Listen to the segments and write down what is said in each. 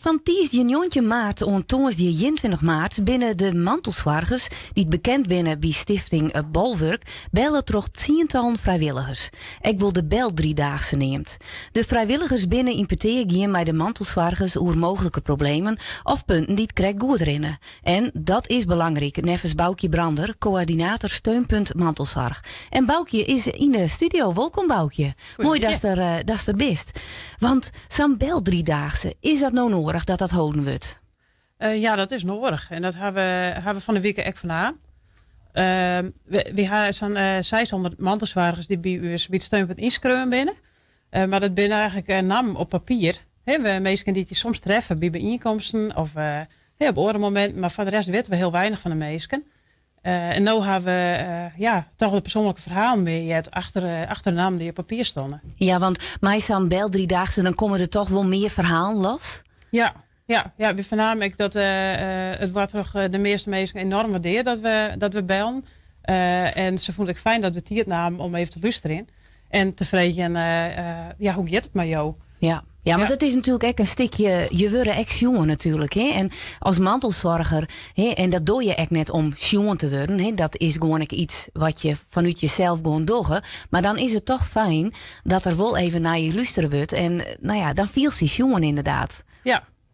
Van tiesdje maart en toonsdje 21 maart binnen de mantelzorgers die bekend binnen bij stichting Bolwerk bellen toch tientallen vrijwilligers. Ik wil de bel 3-daagse neemt. De vrijwilligers binnen in peteer gaan bij de mantelzorgers over mogelijke problemen of punten die het krijg goed rennen. En dat is belangrijk. Nevens Boukje Brander, coördinator steunpunt mantelzorg. En Boukje is in de studio. Welkom Boukje. Mooi dat is er best. Want zo'n bel 3-daagse, is dat nou nodig dat dat houden wordt? Ja, dat is nodig. En dat hebben we van de week echt vandaan. We hebben zo'n 600 mantelzorgers die bij het steunpunt inschrijven binnen. Maar dat binnen eigenlijk namen op papier. We mensen die het soms treffen bij bijeenkomsten of op andere momenten. Maar voor de rest weten we heel weinig van de mensen. En nu hebben we toch een persoonlijke verhaal mee achter de naam die op papier stonden. Ja, want mij zo'n bel 3-daagse, dan komen er toch wel meer verhalen los? Ja, we voornamelijk dat het wordt toch de meeste mensen enorm waardeerd dat we bellen. En ze vonden het fijn dat we het hier namen om even te luisteren. En te vragen, hoe gaat het met jou? Ja, want het is natuurlijk echt een stukje, je wordt echt jongen natuurlijk. Hè? En als mantelzorger, en dat doe je echt net om jongen te worden. Hè? Dat is gewoon iets wat je vanuit jezelf gewoon doet. Maar dan is het toch fijn dat er wel even naar je luisteren wordt. En dan viel ze jongen inderdaad.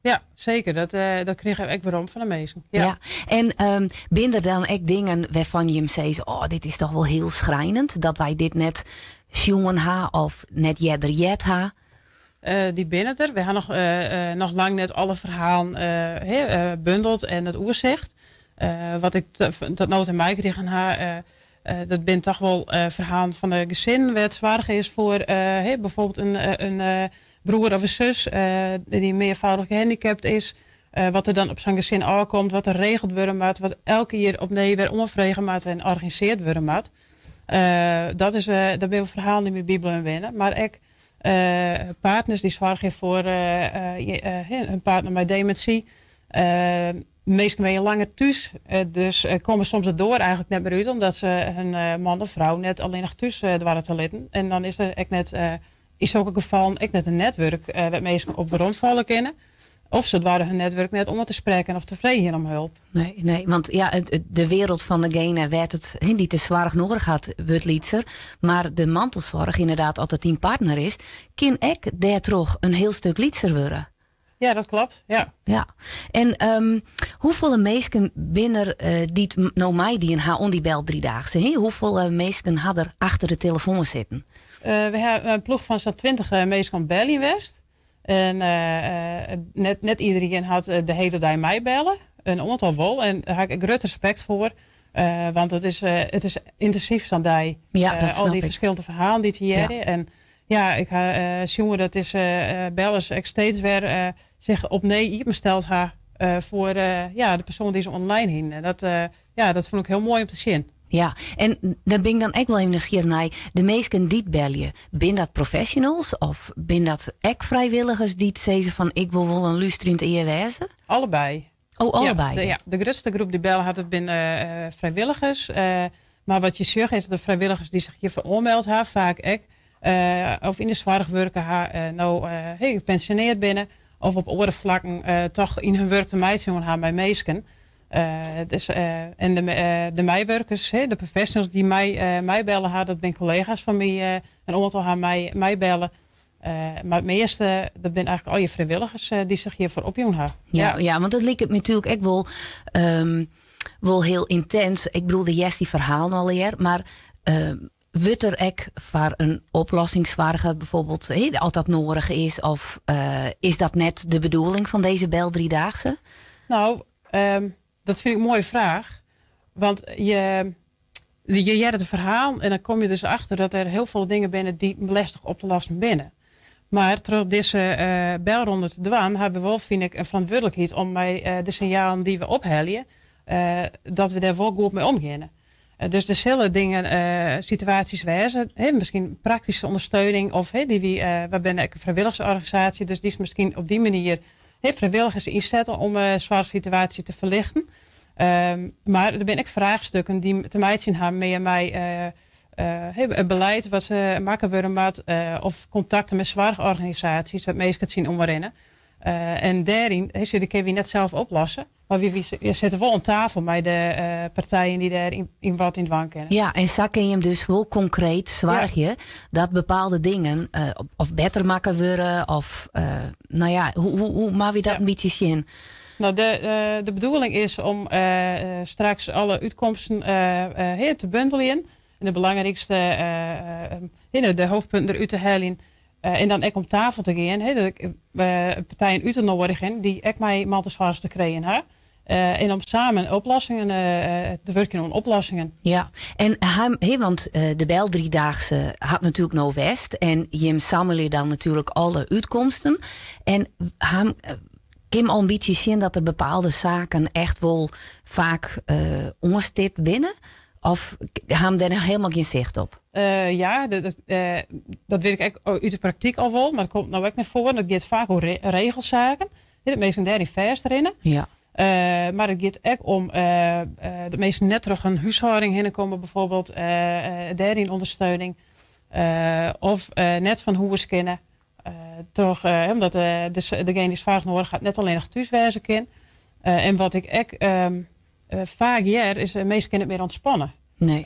Ja, zeker. Dat kreeg ik echt waarom van de meesten. Ja. En binnen dan echt dingen waarvan je hem zegt, dit is toch wel heel schrijnend. Dat wij dit net jongen ha of net jet ha. Die binnen er. We hebben nog lang net alle verhalen bundeld en het oerzicht. Wat ik tot nood in mij kreeg dat ben toch wel verhalen van de gezin waar het zwaar is voor bijvoorbeeld een broer of een zus die meervoudig gehandicapt is. Wat er dan op zijn gezin aankomt, wat er regeld worden moet, wat elke keer opnieuw weer omvregen moet en georganiseerd worden moet. Dat ben een verhaal die met Bibel en winnen. Maar ik partners die zorgen voor hun partner met dementie. Meestal ben je langer thuis. Dus komen soms erdoor eigenlijk net meer uit. Omdat ze hun man of vrouw net alleen nog thuis waren te litten. En dan is er in zulke gevallen net een netwerk waar mensen op de rondvallen kennen. Of ze waren hun netwerk net om te spreken of te vragen om hulp. Nee, want de wereld van degene werd het die te zwaar nodig had, wordt lietser. Maar de mantelzorg inderdaad altijd een partner is, kan ik daar toch een heel stuk lietser worden. Ja, dat klopt. Ja. En hoeveel mensen binnen die nou mij die een die bel 3-daagse? Hoeveel mensen hadden er achter de telefoon zitten? We hebben een ploeg van zo'n 20 mensen op Bel in West. En net iedereen had de hele dag mij bellen. Een aantal wel. En daar heb ik groot respect voor. Want het is intensief zo'n dag. Ja, dat al die ik. verschillende verhalen die te jaren. Ja. En ja, ik ga jongen, dat is bellen ik steeds weer zich op nee besteld voor de persoon die ze online heen. Dat vond ik heel mooi om te zien. Ja, en dan ben ik dan echt wel even nieuwsgierig naar de meesten die bellen. Ben dat professionals of ben dat echt vrijwilligers die zeggen van ik wil wel een luisterend eer wezen? Allebei. Oh, allebei. De grootste groep die bellen had het binnen vrijwilligers. Maar wat je zegt is dat de vrijwilligers die zich hiervoor aanmelden hebben, vaak ik. Of in de zorg werken gepensioneerd binnen. Of op andere vlakken toch in hun werk te meiden hebben bij meesken. En de mijwerkers, de professionals die mij bellen, dat ben collega's van mij. Een aantal gaan mij bellen. Maar het meeste, dat zijn eigenlijk al je vrijwilligers die zich hiervoor opjoen hebben. Ja, want dat lijkt het natuurlijk echt wel heel intens. Ik bedoel, de die verhalen al eer, maar wordt er ook voor een oplossingsvaardige bijvoorbeeld, als dat nodig is, of is dat net de bedoeling van deze bel 3-daagse? Nou, dat vind ik een mooie vraag. Want je hebt het verhaal en dan kom je dus achter dat er heel veel dingen binnen die lastig op te lossen binnen. Maar terwijl deze belronde te doen, hebben we wel, vind ik, een verantwoordelijkheid om bij de signalen die we ophellen, dat we daar wel goed mee omgaan. Dus er zullen dingen, situaties wezen, misschien praktische ondersteuning of we ben ik een vrijwilligersorganisatie, dus die is misschien op die manier vrijwilligers inzetten om een zware situatie te verlichten. Maar er ben ik vraagstukken die te maken hebben met mij een beleid wat ze maken worden met of contacten met zware organisaties wat meestal zien omrennen. En daarin kun je net zelf oplossen. Maar we zitten wel aan tafel met de partijen die daar in wat in dwang kennen. Ja, en zo kun je hem dus wel concreet zorgen dat bepaalde dingen of beter maken worden. Of hoe mag je dat een beetje zien? Nou, de bedoeling is om straks alle uitkomsten te bundelen. En de belangrijkste de hoofdpunten eruit te halen. En dan ook om tafel te gaan. Dat partijen uit te nodigen die ook mij mantelzwaarders te krijgen. En om samen oplossingen te werken aan oplossingen. Ja, en want de Bel driedaagse had natuurlijk no West. En je samelen dan natuurlijk alle uitkomsten. En Kim al een beetje zien dat er bepaalde zaken echt wel vaak onstipt binnen? Of hebben daar helemaal geen zicht op? Dat weet ik echt uit de praktijk al wel. Maar dat komt nou ook naar voren. Dat gaat vaak om regelzaken. De meesten daarin vers erin. Ja. Maar het gaat ook om de meesten net terug een huishouding heen komen. Bijvoorbeeld daarin ondersteuning. Of net van hoe we kennen. Toch, omdat degene die zwaar nodig gaat net alleen nog thuiswezen kan. En wat ik ook vaak is de meesten kunnen het meer ontspannen. Nee.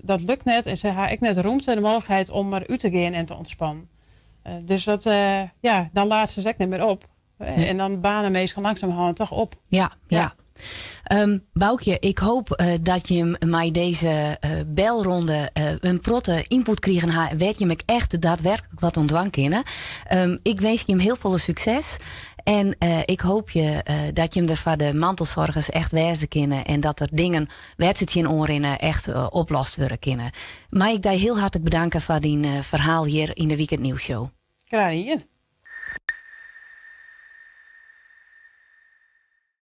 Dat lukt net. En ze hebben ook net ruimte en de mogelijkheid om er uit te gaan en te ontspannen. Dus dat, dan laat ze ook niet meer op. Nee. En dan banen meestal langzamerhand toch op. Ja. Boukje, ik hoop dat je mij deze belronde een protte input krijgen. Weet je me echt daadwerkelijk wat ontwang kennen. Ik wens je hem heel veel succes. En ik hoop dat je hem er voor de mantelzorgers echt wezen kennen. En dat er dingen, wedstrijdje in oren echt oplost worden kunnen. Maar ik wil je heel hartelijk bedanken voor die verhaal hier in de Weekend Nieuws Show. Graag gedaan.